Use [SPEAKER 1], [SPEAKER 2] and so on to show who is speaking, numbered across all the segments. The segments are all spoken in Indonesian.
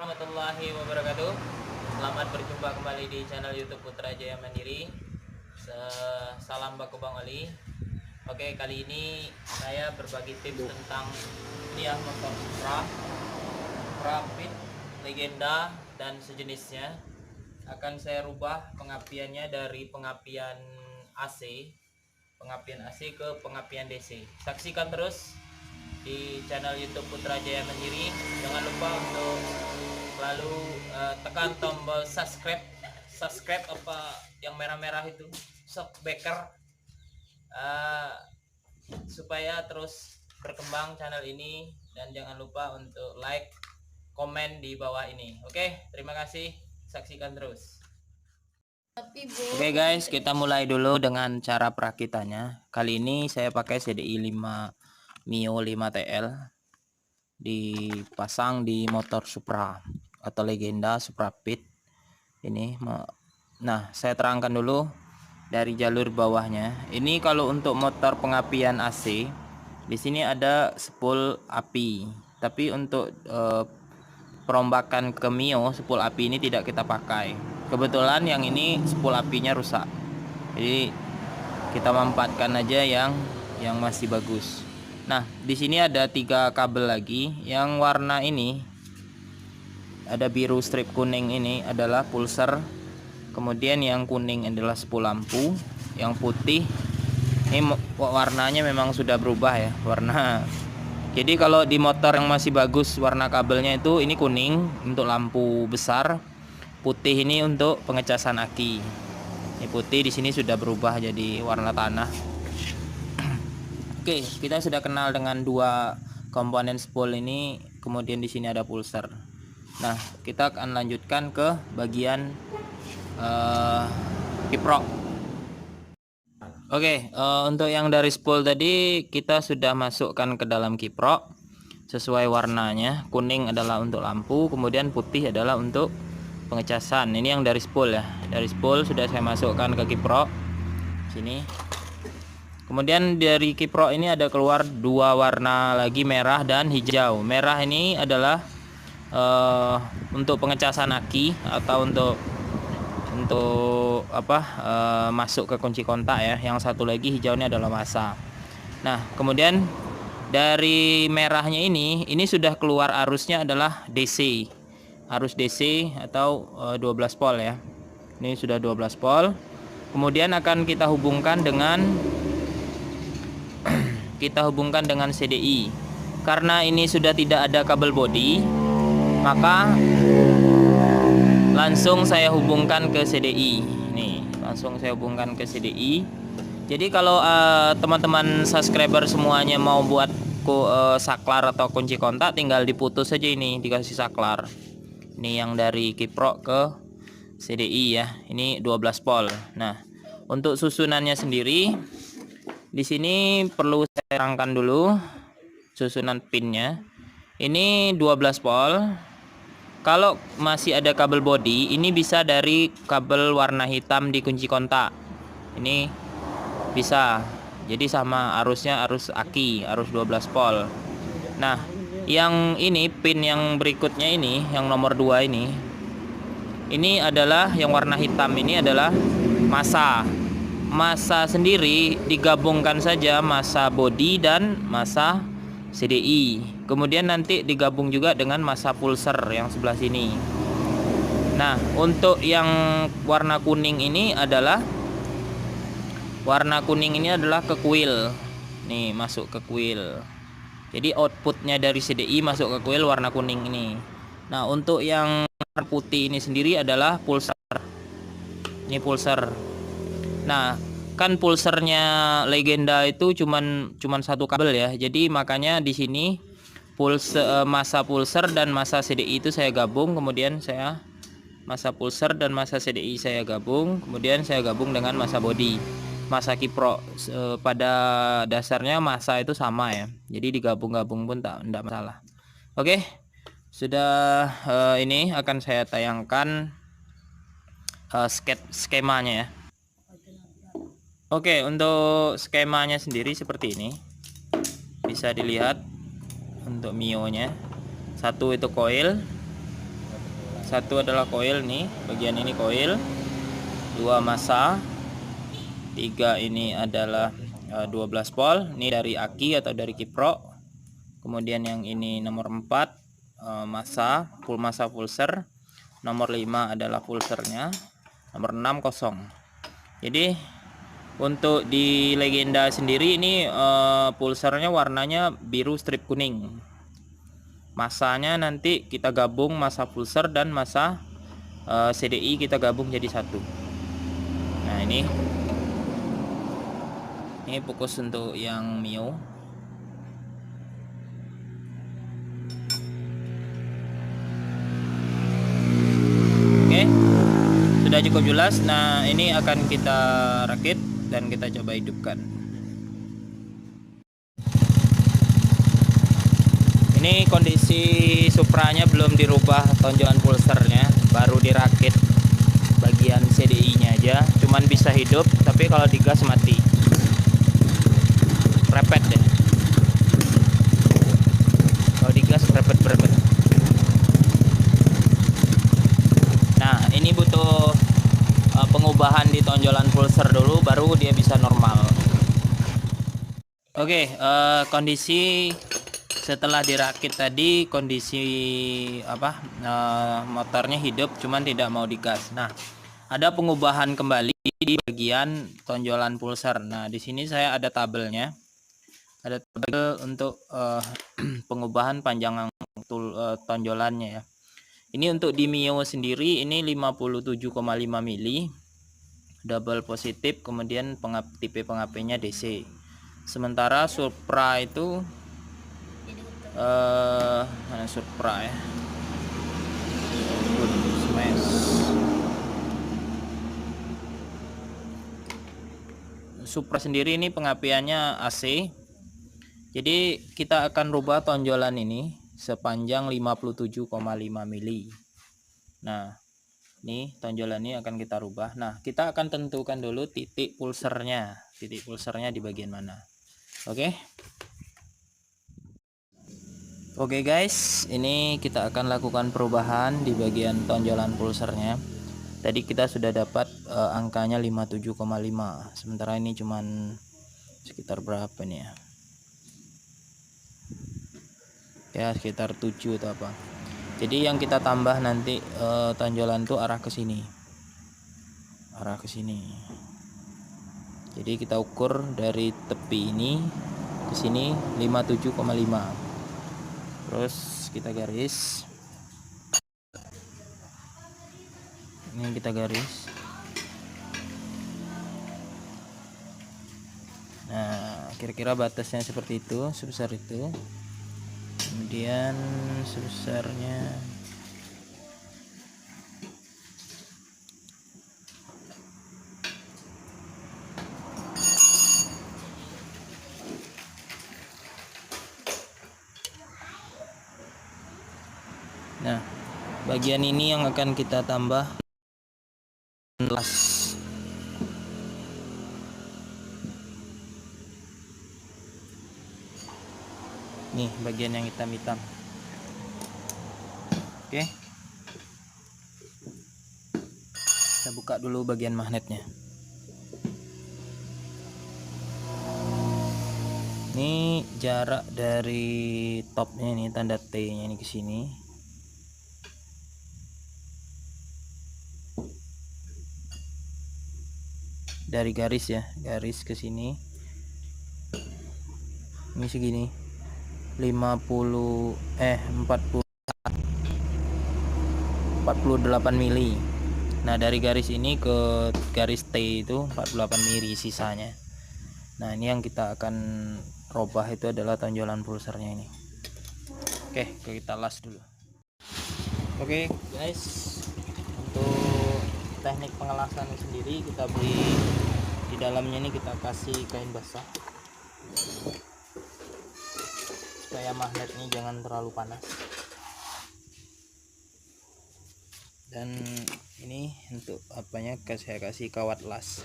[SPEAKER 1] warahmatullahi wabarakatuh. Selamat berjumpa kembali di channel YouTube Putra Jaya Mandiri. Salam baku Bang Oli. Oke, kali ini saya berbagi tips tentang ini ya, motor Supra, Rapid, Legenda dan sejenisnya. Akan saya rubah pengapiannya dari pengapian AC ke pengapian DC. Saksikan terus di channel YouTube Putra Jaya Mandiri. Jangan lupa untuk selalu tekan tombol subscribe apa yang merah-merah itu, subscriber, supaya terus berkembang channel ini, dan jangan lupa untuk like, komen di bawah ini. Oke, terima kasih, saksikan terus. Oke guys, kita mulai dulu dengan cara perakitannya. Kali ini saya pakai CDI 5 Mio 5TL, dipasang di motor Supra atau Legenda Supra Pit ini. Nah, saya terangkan dulu dari jalur bawahnya. Ini kalau untuk motor pengapian AC, di sini ada spool api, tapi untuk perombakan ke Mio, spool api ini tidak kita pakai. Kebetulan yang ini spool apinya rusak, jadi kita manfaatkan aja yang masih bagus. Nah, di sini ada 3 kabel lagi. Yang warna ini ada biru strip kuning, ini adalah pulser. Kemudian yang kuning adalah spool lampu. Yang putih ini warnanya memang sudah berubah ya warna. Jadi kalau di motor yang masih bagus warna kabelnya itu ini kuning untuk lampu besar, putih ini untuk pengecasan aki. Ini putih di sini sudah berubah jadi warna tanah. Oke, kita sudah kenal dengan 2 komponen spool ini. Kemudian di sini ada pulser. Nah, kita akan lanjutkan ke bagian kiprok. Oke, untuk yang dari spool tadi kita sudah masukkan ke dalam kiprok sesuai warnanya. Kuning adalah untuk lampu, kemudian putih adalah untuk pengecasan. Ini yang dari spool ya. Dari spool sudah saya masukkan ke kiprok sini. Kemudian dari kiprok ini ada keluar 2 warna lagi, merah dan hijau. Merah ini adalah untuk pengecasan aki atau untuk masuk ke kunci kontak ya. Yang satu lagi hijau ini adalah massa. Nah, kemudian dari merahnya ini sudah keluar arusnya adalah DC. Arus DC atau 12 volt ya. Ini sudah 12 volt. Kemudian akan kita hubungkan dengan CDI. Karena ini sudah tidak ada kabel bodi, maka langsung saya hubungkan ke CDI. Nih, langsung saya hubungkan ke CDI. Jadi kalau teman-teman subscriber semuanya mau buat saklar atau kunci kontak, tinggal diputus saja ini, dikasih saklar. Ini yang dari kiprok ke CDI ya. Ini 12 volt. Nah, untuk susunannya sendiri di sini perlu saya terangkan dulu susunan pinnya. Ini 12 volt. Kalau masih ada kabel bodi, ini bisa dari kabel warna hitam di kunci kontak. Ini bisa. Jadi sama arusnya, arus aki, arus 12 volt. Nah, yang ini pin yang berikutnya ini, yang nomor 2 ini adalah yang warna hitam, ini adalah massa. Massa sendiri digabungkan saja, massa bodi dan massa CDI. Kemudian nanti digabung juga dengan massa pulser yang sebelah sini. Nah, untuk yang warna kuning ini adalah ke kuil. Nih, masuk ke kuil. Jadi outputnya dari CDI masuk ke kuil warna kuning ini. Nah, untuk yang putih ini sendiri adalah pulser. Ini pulser. Nah, kan pulsernya Legenda itu cuman 1 kabel ya. Jadi makanya di sini massa pulser dan massa CDI itu saya gabung, kemudian saya massa pulser dan massa CDI saya gabung, kemudian saya gabung dengan massa bodi. Massa kiprok pada dasarnya massa itu sama ya. Jadi digabung-gabung pun tidak masalah. Oke. Sudah ini akan saya tayangkan skemanya ya. Oke, untuk skemanya sendiri seperti ini. Bisa dilihat untuk Mio nya. 1 itu coil, Satu adalah koil nih, bagian ini koil. 2 massa. 3 ini adalah 12 volt. Ini dari aki atau dari kiprok. Kemudian yang ini nomor 4 massa, full massa pulser. Nomor 5 adalah pulsernya. Nomor 6 kosong. Jadi untuk di Legenda sendiri ini pulsernya warnanya biru strip kuning. Masanya nanti kita gabung massa pulser dan massa CDI kita gabung jadi satu. Nah ini fokus untuk yang Mio. Oke, sudah cukup jelas. Nah ini akan kita rakit dan kita coba hidupkan. Ini kondisi Supranya belum dirubah tonjolan pulsernya, baru dirakit bagian CDI nya aja, cuman bisa hidup, tapi kalau digas mati, repet deh. Kalau digas repet. Nah ini butuh pengubahan di tonjolan pulser dulu, baru dia bisa normal. Oke, kondisi setelah dirakit tadi, kondisi motornya hidup, cuman tidak mau digas. Nah ada pengubahan kembali di bagian tonjolan pulser. Nah di sini saya ada tabelnya, ada tabel untuk pengubahan panjang tonjolannya ya. Ini untuk di Mio sendiri ini 57,5 mili double positif, kemudian tipe pengapnya DC. Sementara Supra itu mana Supra ya, smash. Supra sendiri ini pengapiannya AC. Jadi kita akan rubah tonjolan ini sepanjang 57,5 mili. Nah ini tonjolan ini akan kita rubah. Nah kita akan tentukan dulu titik pulsernya di bagian mana. Oke guys, ini kita akan lakukan perubahan di bagian tonjolan pulsernya. Tadi kita sudah dapat angkanya 57,5, sementara ini cuman sekitar berapa nih ya, sekitar 7 atau apa. Jadi yang kita tambah nanti tonjolan tuh arah ke sini. Jadi kita ukur dari tepi ini ke sini 57,5. Terus kita garis. Ini kita garis. Nah, kira-kira batasnya seperti itu, sebesar itu. Kemudian sebesarnya nah, bagian ini yang akan kita tambah las. Nih bagian yang hitam-hitam. Oke. Kita buka dulu bagian magnetnya. Ini jarak dari topnya ini, tanda T-nya ini ke sini. Dari garis ya, garis ke sini. Ini segini. 48 mili. Nah, dari garis ini ke garis T itu 48 mili sisanya. Nah, ini yang kita akan robah itu adalah tonjolan pulsernya ini. Oke, kita las dulu. Oke, guys. Untuk teknik pengelasan sendiri kita beri di dalamnya ini, kita kasih kain basah supaya magnetnya jangan terlalu panas. Dan ini untuk apanya, saya kasih kawat las.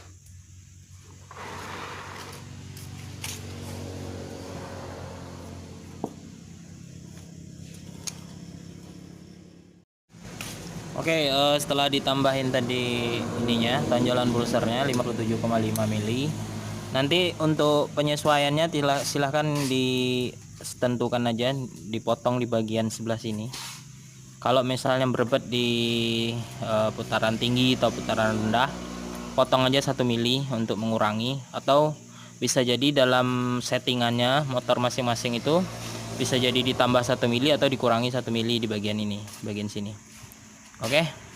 [SPEAKER 1] Oke, setelah ditambahin tadi ininya tonjolan pulsernya 57,5 mili. Nanti untuk penyesuaiannya silahkan ditentukan aja, dipotong di bagian sebelah sini. Kalau misalnya berbet di putaran tinggi atau putaran rendah, potong aja 1 mili untuk mengurangi, atau bisa jadi dalam settingannya motor masing-masing itu bisa jadi ditambah 1 mili atau dikurangi 1 mili di bagian ini, bagian sini. Oke.